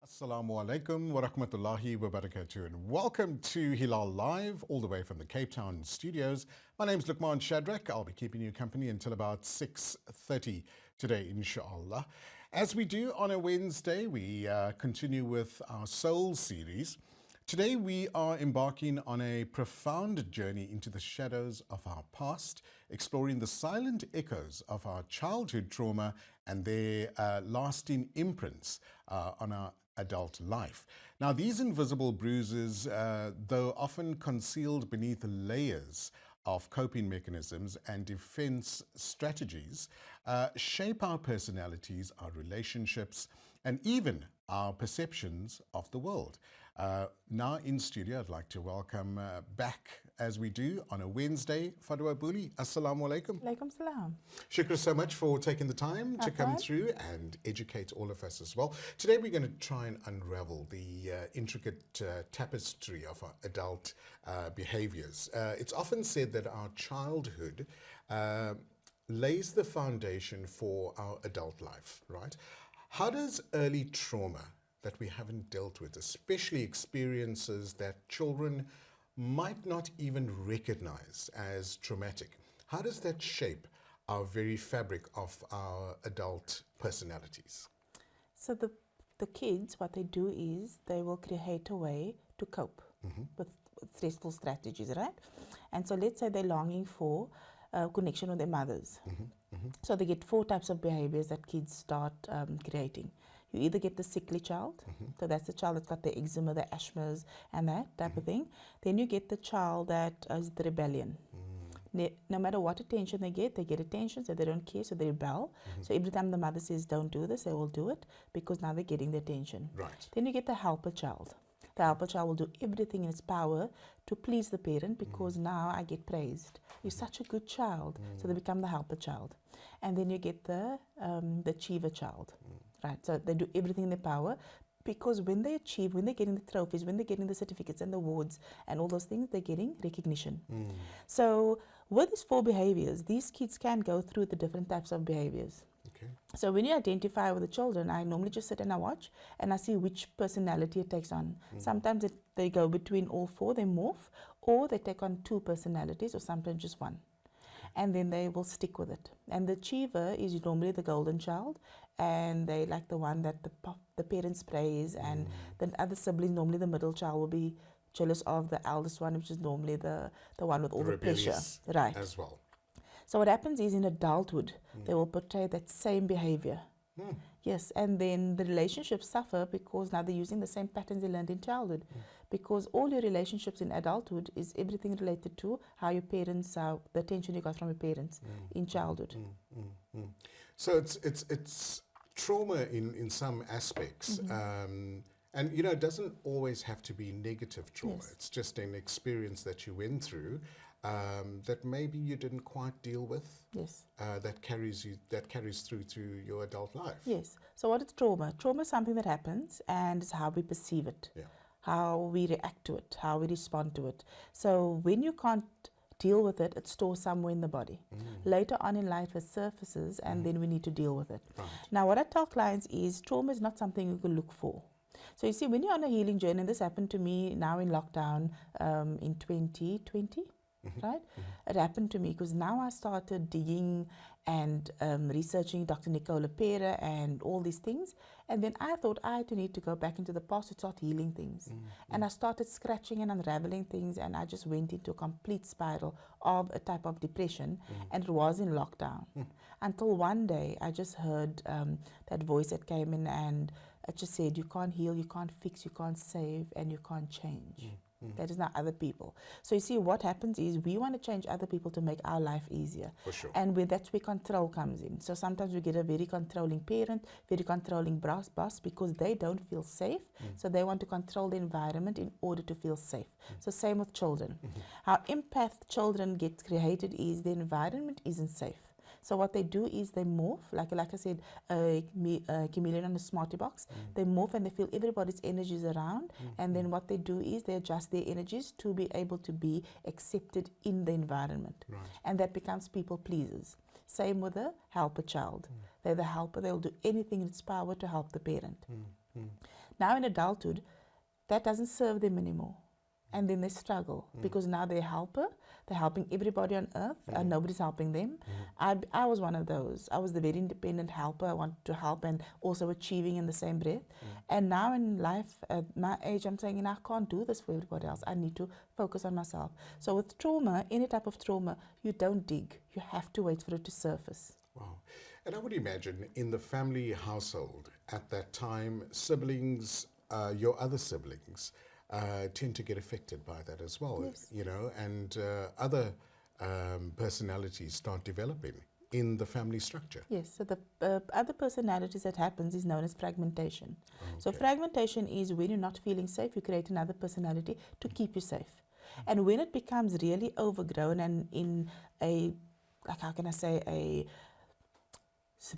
Assalamu alaikum wa rahmatullahi wa barakatuh, and welcome to Hilaal Live, all the way from the Cape Town studios. My name's Luqman Shadrack. I'll be keeping you company until about 6:30 today, inshallah. As we do on a Wednesday, we continue with our Soul series. Today we are embarking on a profound journey into the shadows of our past, exploring the silent echoes of our childhood trauma and their lasting imprints on our adult life. Now, these invisible bruises, though often concealed beneath layers of coping mechanisms and defense strategies, shape our personalities, our relationships, and even our perceptions of the world. Now in studio, I'd like to welcome back, as we do on a Wednesday, Fadwa Booley. Assalamu alaikum. Alaikum salam. Shukra so much for taking the time to come through and educate all of us as well. Today we're going to try and unravel the intricate tapestry of our adult behaviors. It's often said that our childhood lays the foundation for our adult life, right? How does early trauma that we haven't dealt with, especially experiences that children might not even recognize as traumatic, how does that shape our very fabric of our adult personalities? So the kids, what they do is they will create a way to cope with stressful strategies, right? And so let's say they're longing for connection with their mothers. So they get 4 types of behaviors that kids start creating. You either get the sickly child, so that's the child that's got the eczema, the asthmas, and that type of thing. Then you get the child that is the rebellion. No matter what attention they get attention, so they don't care, so they rebel. So every time the mother says, don't do this, they will do it because now they're getting the attention. Right. Then you get the helper child. The helper child will do everything in its power to please the parent because now I get praised. You're such a good child. So they become the helper child. And then you get the achiever child. Right, so they do everything in their power because when they achieve, when they're getting the trophies, when they're getting the certificates and the awards and all those things, they're getting recognition. So with these 4 behaviors, these kids can go through the different types of behaviors. Okay. So when you identify with the children, I normally just sit and I watch and I see which personality it takes on. Sometimes they go between all 4, they morph, or they take on 2 personalities or sometimes just 1. And then they will stick with it. And the achiever is normally the golden child, and they like the one that the parents praise, and the other sibling, normally the middle child, will be jealous of the eldest one, which is normally the one with all the pressure. Right. As well. So what happens is in adulthood, they will portray that same behavior. Yes, and then the relationships suffer because now they're using the same patterns they learned in childhood. Because all your relationships in adulthood is everything related to how your parents, the attention you got from your parents in childhood. So it's trauma in some aspects. And you know, it doesn't always have to be negative trauma. Yes. It's just an experience that you went through that maybe you didn't quite deal with. Yes. That carries through to your adult life. Yes. So what is trauma? Trauma is something that happens, and it's how we perceive it, how we react to it, how we respond to it. So when you can't deal with it, it's stored somewhere in the body. Later on in life, it surfaces, and then we need to deal with it. Right. Now, what I tell clients is trauma is not something you can look for. So you see, when you're on a healing journey, and this happened to me now in lockdown in 2020, right? It happened to me because now I started digging and researching Dr. Nicola Pera and all these things. And then I thought I had to need to go back into the past to start healing things. And I started scratching and unraveling things, and I just went into a complete spiral of a type of depression, and it was in lockdown. Until one day I just heard that voice that came in, and it just said, you can't heal, you can't fix, you can't save, and you can't change. That is not other people. So you see, what happens is we want to change other people to make our life easier. For sure. And that's where control comes in. So sometimes we get a very controlling parent, very controlling boss because they don't feel safe. So they want to control the environment in order to feel safe. So same with children. How empath children get created is the environment isn't safe. So what they do is they morph, like I said, a chameleon on a smarty box. They morph and they feel everybody's energies around. And then what they do is they adjust their energies to be able to be accepted in the environment. Right. And that becomes people pleasers. Same with a helper child. They're the helper. They'll do anything in its power to help the parent. Now in adulthood, that doesn't serve them anymore. And then they struggle because now they're a helper. They're helping everybody on earth and nobody's helping them. I was one of those. I was the very independent helper. I wanted to help and also achieving in the same breath. And now in life, at my age, I'm saying, I can't do this for everybody else. I need to focus on myself. So with trauma, any type of trauma, you don't dig. You have to wait for it to surface. Wow. And I would imagine in the family household at that time, siblings, your other siblings, tend to get affected by that as well, Yes. you know, and other personalities start developing in the family structure. Yes, so the other personalities that happens is known as fragmentation. So Okay. fragmentation is when you're not feeling safe, you create another personality to keep you safe. And when it becomes really overgrown and in a, like how can I say, a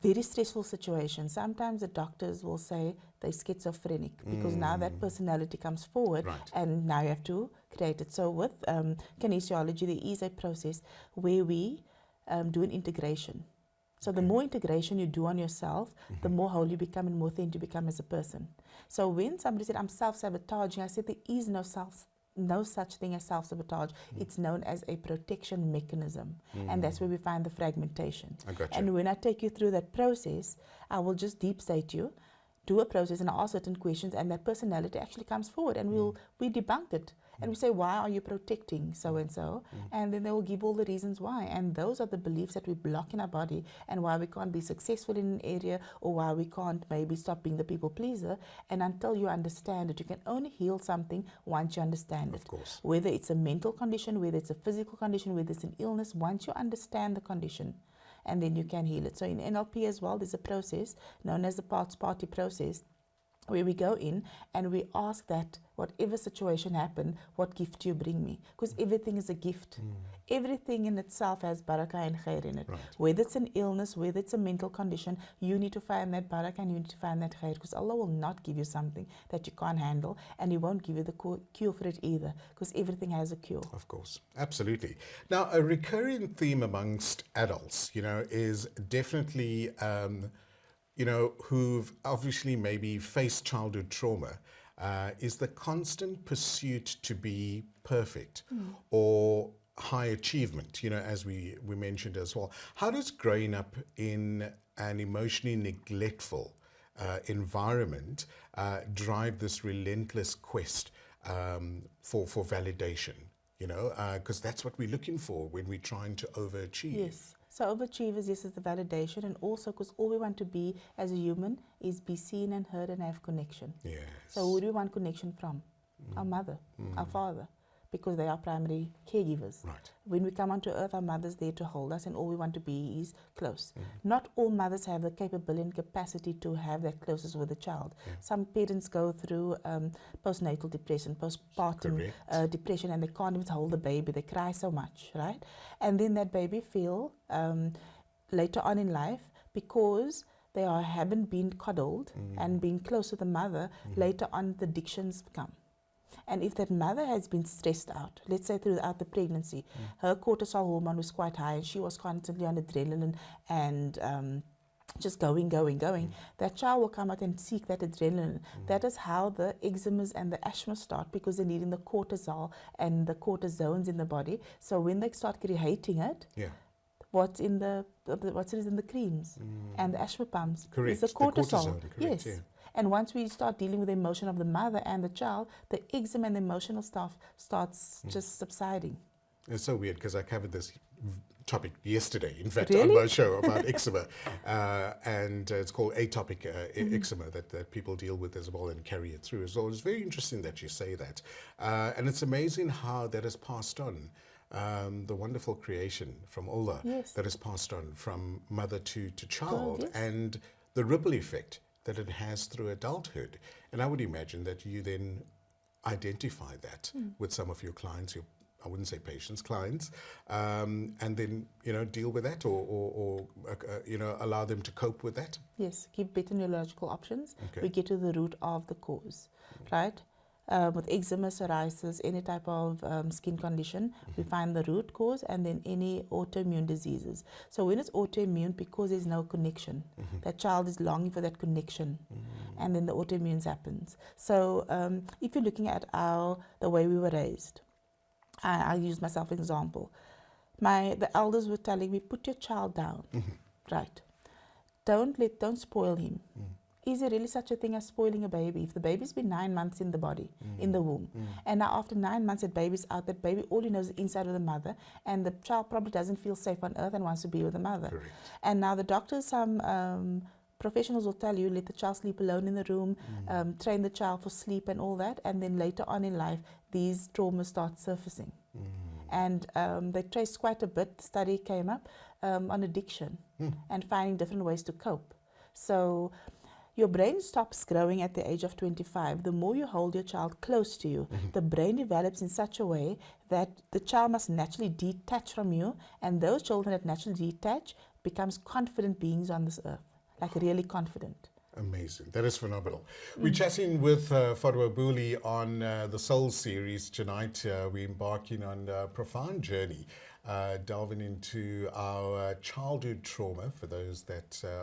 very stressful situation, sometimes the doctors will say they're schizophrenic because now that personality comes forward Right. and now you have to create it. So with kinesiology, there is a process where we do an integration. So the more integration you do on yourself, the more whole you become and more thin you become as a person. So when somebody said, I'm self-sabotaging, I said there is no such thing as self-sabotage. It's known as a protection mechanism. And that's where we find the fragmentation. I got you. And when I take you through that process, I will just deep state you, do a process and ask certain questions, and that personality actually comes forward and we debunk it. And we say, why are you protecting so-and-so? And then they will give all the reasons why. And those are the beliefs that we block in our body and why we can't be successful in an area or why we can't maybe stop being the people pleaser. And until you understand it, you can only heal something once you understand it. Of course. Whether it's a mental condition, whether it's a physical condition, whether it's an illness, once you understand the condition, and then you can heal it. So in NLP as well, there's a process known as the party process, where we go in and we ask that whatever situation happened, what gift do you bring me? Because everything is a gift. Everything in itself has barakah and khair in it. Right. Whether it's an illness, whether it's a mental condition, you need to find that barakah and you need to find that khair, because Allah will not give you something that you can't handle, and He won't give you the cure for it either, because everything has a cure. Of course, absolutely. Now, a recurring theme amongst adults, you know, is definitely, you know, who've obviously maybe faced childhood trauma, is the constant pursuit to be perfect or high achievement, you know, as we mentioned as well. How does growing up in an emotionally neglectful environment drive this relentless quest for validation, you know, because that's what we're looking for when we're trying to overachieve. Yes. So overachievers, yes, is the validation, and also because all we want to be as a human is be seen and heard and have connection. Yes. So who do we want connection from? Our mother, our father, because they are primary caregivers. Right. When we come onto earth, our mother's there to hold us, and all we want to be is close. Not all mothers have the capability and capacity to have that closeness with the child. Some parents go through postnatal depression, postpartum depression, and they can't even hold the baby. They cry so much, right? And then that baby feel later on in life, because they haven't been coddled and been close to the mother, later on the addictions come. And if that mother has been stressed out, let's say throughout the pregnancy, her cortisol hormone was quite high and she was constantly on adrenaline and just going, that child will come out and seek that adrenaline. That is how the eczemas and the asthma start, because they're needing the cortisol and the cortisones in the body. So when they start creating it, what's in the creams and the asthma pumps is the cortisol. Correct, yes. And once we start dealing with the emotion of the mother and the child, the eczema and the emotional stuff starts just subsiding. It's so weird because I covered this topic yesterday, in fact, Really? on my show about eczema. And it's called atopic eczema that people deal with as well and carry it through as well. It's very interesting that you say that. And it's amazing how that has passed on. The wonderful creation from Allah that is passed on from mother to child, and the ripple effect that it has through adulthood. And I would imagine that you then identify that with some of your clients, I wouldn't say patients, clients, and then, you know, deal with that or you know, allow them to cope with that. Yes, give better neurological options. We get to the root of the cause, right? with eczema, psoriasis, any type of skin condition, we find the root cause, and then any autoimmune diseases. So when it's autoimmune, because there's no connection, that child is longing for that connection, and then the autoimmune happens. So if you're looking at the way we were raised, I'll use myself as an example. The elders were telling me, put your child down, right? Don't spoil him. Is there really such a thing as spoiling a baby? If the baby's been 9 months in the body, in the womb, and now after 9 months that baby's out, that baby all he knows is inside of the mother, and the child probably doesn't feel safe on earth and wants to be with the mother. Correct. And now the doctors, some professionals will tell you, let the child sleep alone in the room, train the child for sleep and all that, and then later on in life, these traumas start surfacing. And they traced quite a bit. The study came up on addiction and finding different ways to cope. So your brain stops growing at the age of 25. The more you hold your child close to you, the brain develops in such a way that the child must naturally detach from you, and those children that naturally detach becomes confident beings on this earth, like really confident. Amazing. That is phenomenal. We're chatting with Fadwa Booley on the Soul series tonight. We're embarking on a profound journey, delving into our childhood trauma for those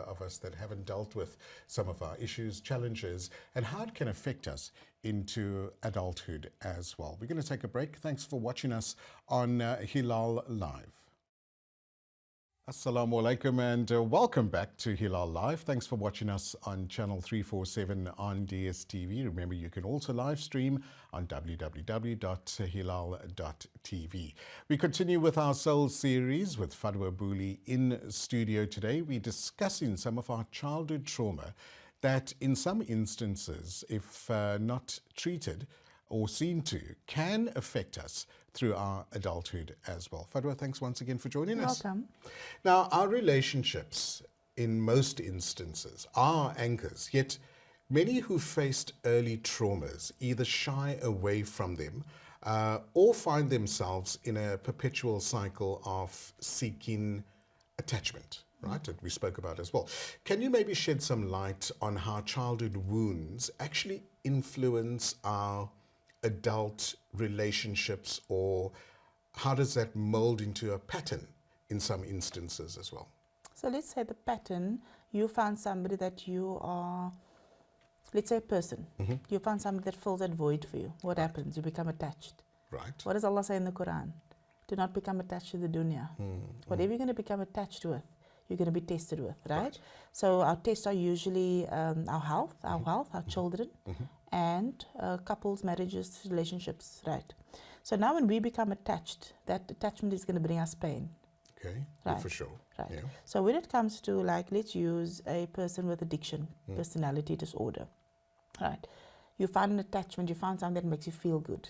of us that haven't dealt with some of our issues, challenges, and how it can affect us into adulthood as well. We're going to take a break. Thanks for watching us on Hilaal Live. Assalamu alaikum and welcome back to Hilaal Live. Thanks for watching us on channel 347 on DSTV. Remember, you can also live stream on www.hilaal.tv. We continue with our Soul series with Fadwa Booley in studio today. We're discussing some of our childhood trauma that in some instances, if not treated or seen to, can affect us through our adulthood as well. Fadwa, thanks once again for joining us. Welcome. Now, our relationships, in most instances, are anchors, yet many who faced early traumas either shy away from them or find themselves in a perpetual cycle of seeking attachment, right, that we spoke about as well. Can you maybe shed some light on how childhood wounds actually influence our adult relationships, or how does that mold into a pattern in some instances as well? So let's say the pattern, you found somebody that you are, let's say a person, you found somebody that fills that void for you. What happens? You become attached. Right. What does Allah say in the Quran? Do not become attached to the dunya. Whatever you're going to become attached with, you're going to be tested with, right? So our tests are usually our health, our wealth, our children, and couples, marriages, relationships, right? So now when we become attached, that attachment is going to bring us pain. Okay, Right. for sure. Right. Yeah. So when it comes to, like, let's use a person with addiction, personality disorder, right? You found an attachment, you found something that makes you feel good.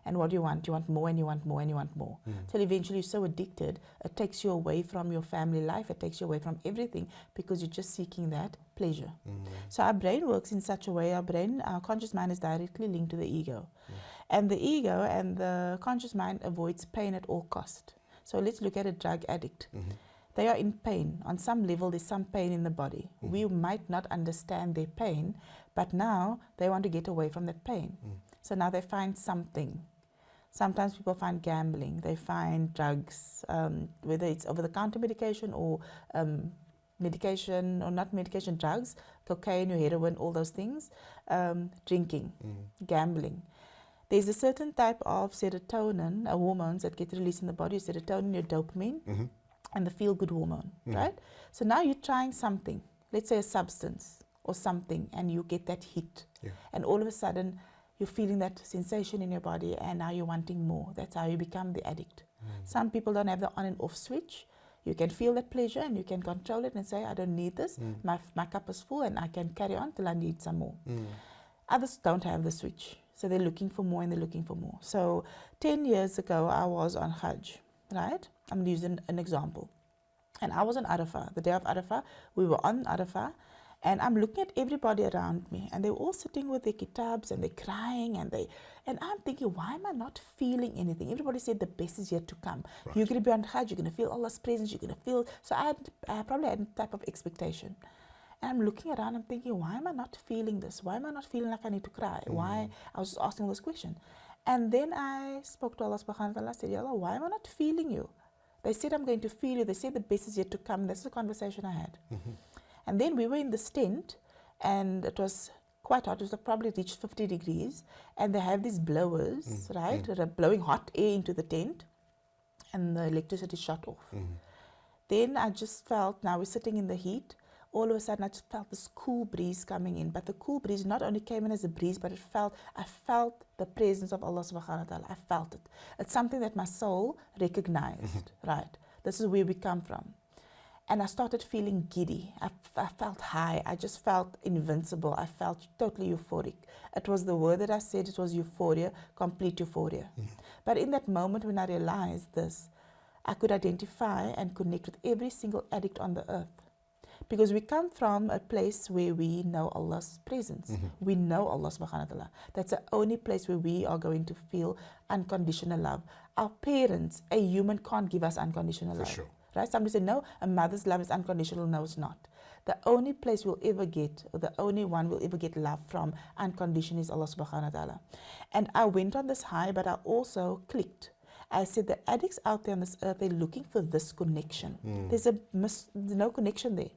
And what do you want? You want more and you want more and you want more. Till eventually you're so addicted, it takes you away from your family life, it takes you away from everything because you're just seeking that pleasure. So our brain works in such a way, our conscious mind is directly linked to the ego. And the ego and the conscious mind avoids pain at all cost. So let's look at a drug addict. They are in pain. On some level, there's some pain in the body. We might not understand their pain, but now they want to get away from that pain. So now they find something. Sometimes people find gambling, they find drugs, whether it's over-the-counter medication or medication or not medication, drugs, cocaine or heroin, all those things, drinking, gambling. There's a certain type of serotonin, hormones that get released in the body, serotonin, your dopamine, and the feel-good hormone, right? So now you're trying something, let's say a substance or something, and you get that hit. And all of a sudden, you're feeling that sensation in your body, and now you're wanting more. That's how you become the addict. Some people don't have the on and off switch. You can feel that pleasure, and you can control it and say, I don't need this. My cup is full, and I can carry on till I need some more. Others don't have the switch. So they're looking for more and they're looking for more. So 10 years ago, I was on Hajj, right? I'm using an example. And I was on Arafah. The day of Arafah, we were on Arafah. And I'm looking at everybody around me. And they're all sitting with their kitabs and they're crying. And I'm thinking, why am I not feeling anything? Everybody said the best is yet to come. Right. You're going to be on Hajj. You're going to feel Allah's presence. You're going to feel. So I probably had a type of expectation. And I'm looking around, I'm thinking, why am I not feeling this? Why am I not feeling like I need to cry? Why? I was just asking this question. And then I spoke to Allah subhanahu wa ta'ala. I said, Ya Allah, why am I not feeling you? They said, I'm going to feel you. They said the best is yet to come. That's the conversation I had. And then we were in this tent, and it was quite hot. It was like probably reached 50 degrees. And they have these blowers, right? That are blowing hot air into the tent, and the electricity shut off. Then I just felt, now we're sitting in the heat, all of a sudden I just felt this cool breeze coming in. But the cool breeze not only came in as a breeze, but I felt the presence of Allah subhanahu wa ta'ala. I felt it. It's something that my soul recognized, right? This is where we come from. And I started feeling giddy. I felt high. I just felt invincible. I felt totally euphoric. It was the word that I said, it was euphoria, complete euphoria. But in that moment when I realized this, I could identify and connect with every single addict on the earth. Because we come from a place where we know Allah's presence. We know Allah subhanahu wa ta'ala. That's the only place where we are going to feel unconditional love. Our parents, a human can't give us unconditional love. Sure. Right? Somebody said, no, a mother's love is unconditional. No, it's not. The only place we'll ever get, or the only one we'll ever get love from unconditional is Allah subhanahu wa ta'ala. And I went on this high, but I also clicked. I said the addicts out there on this earth, they're looking for this connection. There's no connection there,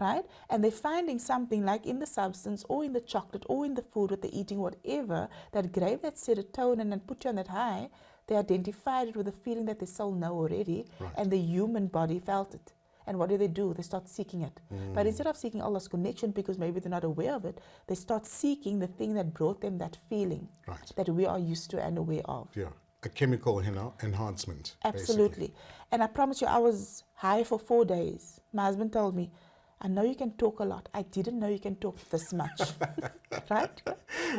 right? And they're finding something like in the substance or in the chocolate or in the food that they're eating, whatever, that gave that serotonin and put you on that high. They identified it with a feeling that their soul know already, and the human body felt it. And what do? They start seeking it. But instead of seeking Allah's connection, because maybe they're not aware of it, they start seeking the thing that brought them that feeling that we are used to and aware of. Yeah. A chemical enhancement. Absolutely. Basically. And I promise you, I was high for 4 days. My husband told me, I know you can talk a lot. I didn't know you can talk this much. Right?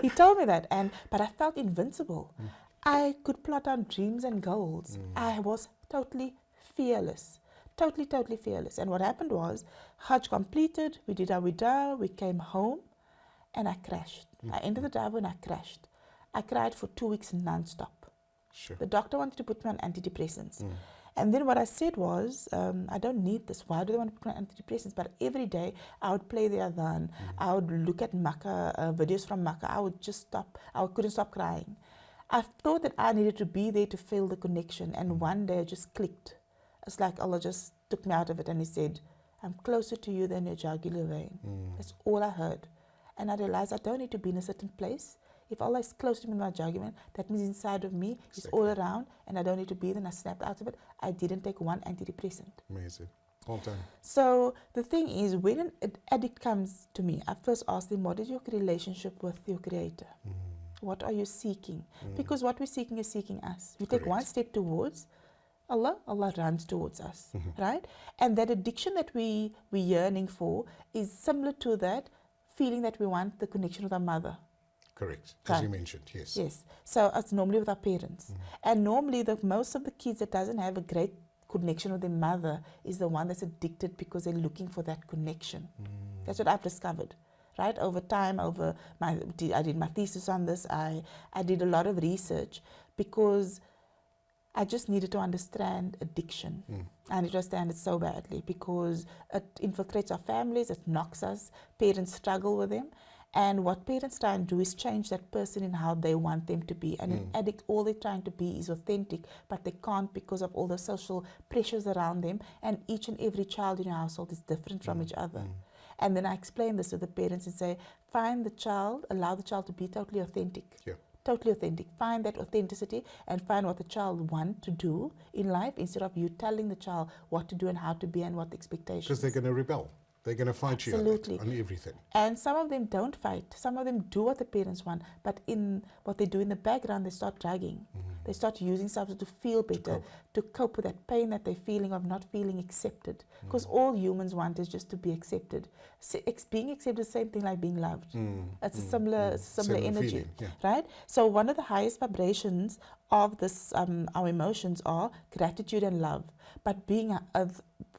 He told me that. But I felt invincible. I could plot out dreams and goals. I was totally fearless. Totally fearless. And what happened was, Hajj completed, we did our wida, we came home, and I crashed. I entered the driveway and I crashed. I cried for 2 weeks non-stop. Sure. The doctor wanted to put me on antidepressants. And then what I said was, I don't need this. Why do they want to put me on antidepressants? But every day I would play the adhan. I would look at Makkah, videos from Makkah. I would just stop. I couldn't stop crying. I thought that I needed to be there to feel the connection. And one day I just clicked. It's like Allah just took me out of it and He said, I'm closer to you than your jugular vein. That's all I heard. And I realized I don't need to be in a certain place. If Allah is close to me in my jugular vein, that means inside of me, He's all around, and I don't need to be there. And I snapped out of it. I didn't take one antidepressant. Amazing. Well done. So the thing is, when an addict comes to me, I first ask them, what is your relationship with your Creator? What are you seeking? Because what we're seeking is seeking us. We take one step towards Allah, Allah runs towards us, right? And that addiction that we're yearning for is similar to that feeling that we want the connection with our mother. Correct, as you mentioned, yes. Yes, so it's normally with our parents. And normally most of the kids that doesn't have a great connection with their mother is the one that's addicted because they're looking for that connection. That's what I've discovered, right? Over time, I did my thesis on this. I did a lot of research because I just needed to understand addiction. I understand it so badly because it infiltrates our families, it knocks us, parents struggle with them. And what parents try and do is change that person in how they want them to be. And an addict, all they're trying to be is authentic, but they can't because of all the social pressures around them. And each and every child in your household is different from each other. And then I explain this to the parents and say, find the child, allow the child to be totally authentic. Yeah. Totally authentic. Find that authenticity and find what the child wants to do in life instead of you telling the child what to do and how to be and what the expectations. Because they're going to rebel. They're going to fight you on everything. And some of them don't fight. Some of them do what the parents want. But in what they do in the background, they start drugging. They start using substances to feel better, to cope with that pain that they're feeling of not feeling accepted. Because all humans want is just to be accepted. Being accepted is the same thing like being loved. It's a similar energy, feeling, yeah. right? So one of the highest vibrations of this, our emotions are gratitude and love. But being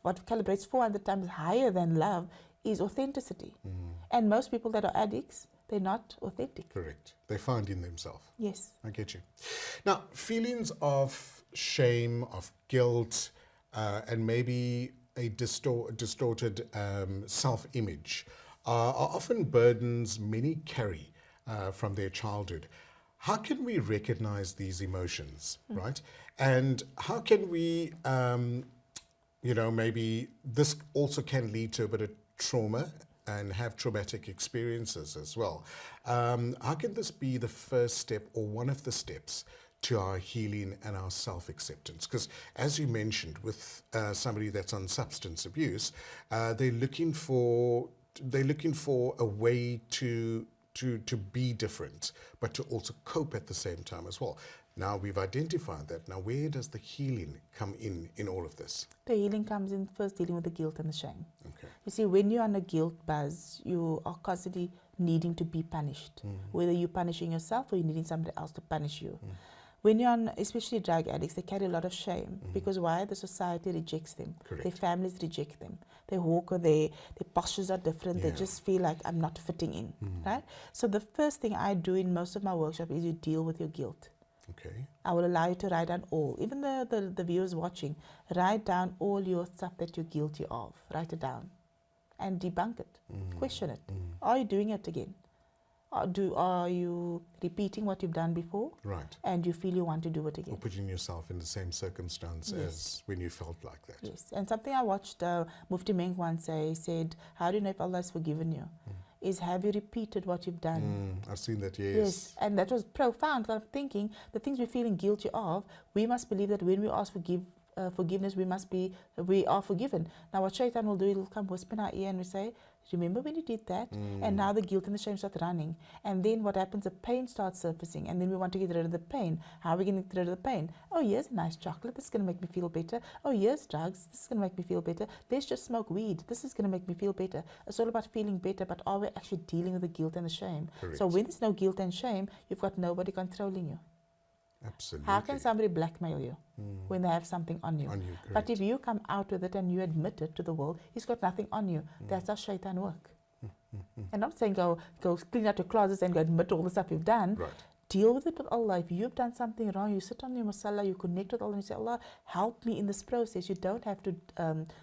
what calibrates 400 times higher than love is authenticity. And most people that are addicts, they're not authentic. Correct. They find in themselves. Yes. I get you. Now, feelings of shame, of guilt, and maybe a distorted self-image are often burdens many carry from their childhood. How can we recognize these emotions, right? And how can we, maybe this also can lead to a bit of trauma and have traumatic experiences as well. How can this be the first step or one of the steps to our healing and our self-acceptance? Because as you mentioned, with somebody that's on substance abuse, they're looking for a way to be different, but to also cope at the same time as well. Now we've identified that. Now where does the healing come in all of this? The healing comes in first dealing with the guilt and the shame. Okay. You see, when you're on a guilt buzz, you are constantly needing to be punished. Whether you're punishing yourself or you're needing somebody else to punish you. When you're on, especially drug addicts, they carry a lot of shame because why? The society rejects them. Correct. Their families reject them. They walk or their postures are different. They Yeah. just feel like I'm not fitting in, right? So the first thing I do in most of my workshops is you deal with your guilt. Okay. I will allow you to write down all, even the viewers watching, write down all your stuff that you're guilty of. Write it down and debunk it. Question it. Are you doing it again? Are you repeating what you've done before? Right. And you feel you want to do it Or again? putting yourself in the same circumstance Yes. as when you felt like that. Yes. And something I watched Mufti Menk once say, he said, how do you know if Allah has forgiven you? Is have you repeated what you've done? I've seen that, yes. Yes, and that was profound. I'm thinking the things we're feeling guilty of, we must believe that when we ask forgiveness, we are forgiven. Now, what Shaitan will do, he'll come whisper in our ear and we say, remember when you did that? And now the guilt and the shame start running. And then what happens? The pain starts surfacing. And then we want to get rid of the pain. How are we going to get rid of the pain? Oh, here's a nice chocolate. This is going to make me feel better. Oh, here's drugs. This is going to make me feel better. Let's just smoke weed. This is going to make me feel better. It's all about feeling better, but are we actually dealing with the guilt and the shame? Correct. So when there's no guilt and shame, you've got nobody controlling you. Absolutely. How can somebody blackmail you when they have something on you? On you, But correct. if you come out with it and you admit it to the world, he's got nothing on you. That's how Shaitan work. And I'm saying go clean out your closets and go admit all the stuff you've done. Right. Deal with it with Allah. If you've done something wrong, you sit on your musalla, you connect with Allah and you say, Allah, help me in this process. You don't have to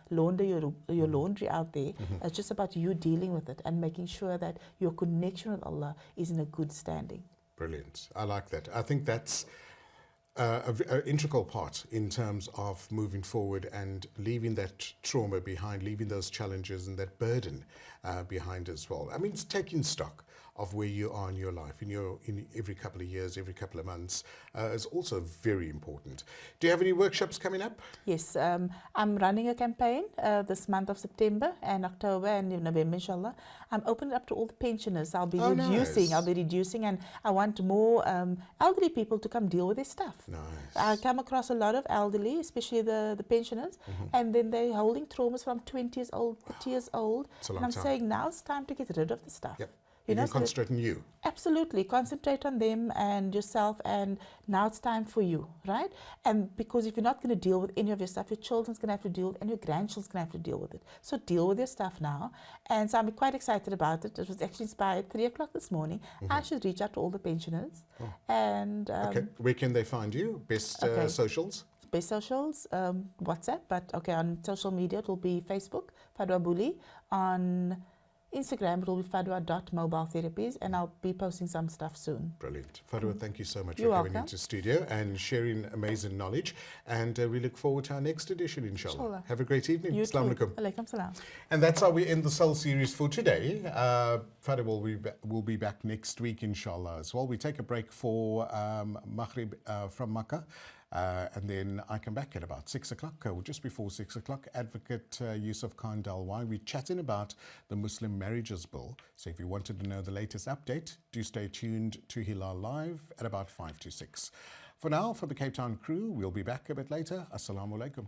launder your laundry out there. It's just about you dealing with it and making sure that your connection with Allah is in a good standing. Brilliant. I like that. I think that's an integral part in terms of moving forward and leaving that trauma behind, leaving those challenges and that burden behind as well. I mean, it's taking stock of where you are in your life, in every couple of years, every couple of months, is also very important. Do you have any workshops coming up? Yes, I'm running a campaign this month of September and October and November, inshallah. I'm opening it up to all the pensioners. I'll be reducing, and I want more elderly people to come deal with their stuff. Nice. I come across a lot of elderly, especially the pensioners, and then they're holding traumas from 20 years old, 30 years old. It's a long And I'm time. saying now it's time to get rid of the stuff. Yep. You You know, can so that- concentrate on you. Absolutely. Concentrate on them and yourself, and now it's time for you, right? And because if you're not going to deal with any of your stuff, your children's going to have to deal with it, and your grandchildren's going to have to deal with it. So deal with your stuff now. And so I'm quite excited about it. It was actually inspired 3 o'clock this morning. I should reach out to all the pensioners. And Okay. Where can they find you? Best okay. socials? best socials, WhatsApp, but okay, on social media it will be Facebook, Fadwa Booley. On Instagram it will be fadwa.mobiletherapies, and I'll be posting some stuff soon. Brilliant. Fadwa, thank you so much You're for coming welcome. into studio and sharing amazing knowledge. And we look forward to our next edition, inshallah. Inshallah. Have a great evening. You Assalamu too. alaikum. Alaikum salam. And that's how we end the Soul series for today. Fadwa will be back next week, inshallah, as well. We take a break for Maghrib from Makkah. And then I come back at about 6 o'clock, or just before 6 o'clock. Advocate Yusuf Khan Dalwai. We're chatting about the Muslim Marriages Bill. So if you wanted to know the latest update, do stay tuned to Hilaal Live at about 5 to 6. For now, for the Cape Town crew, we'll be back a bit later. Assalamu alaikum.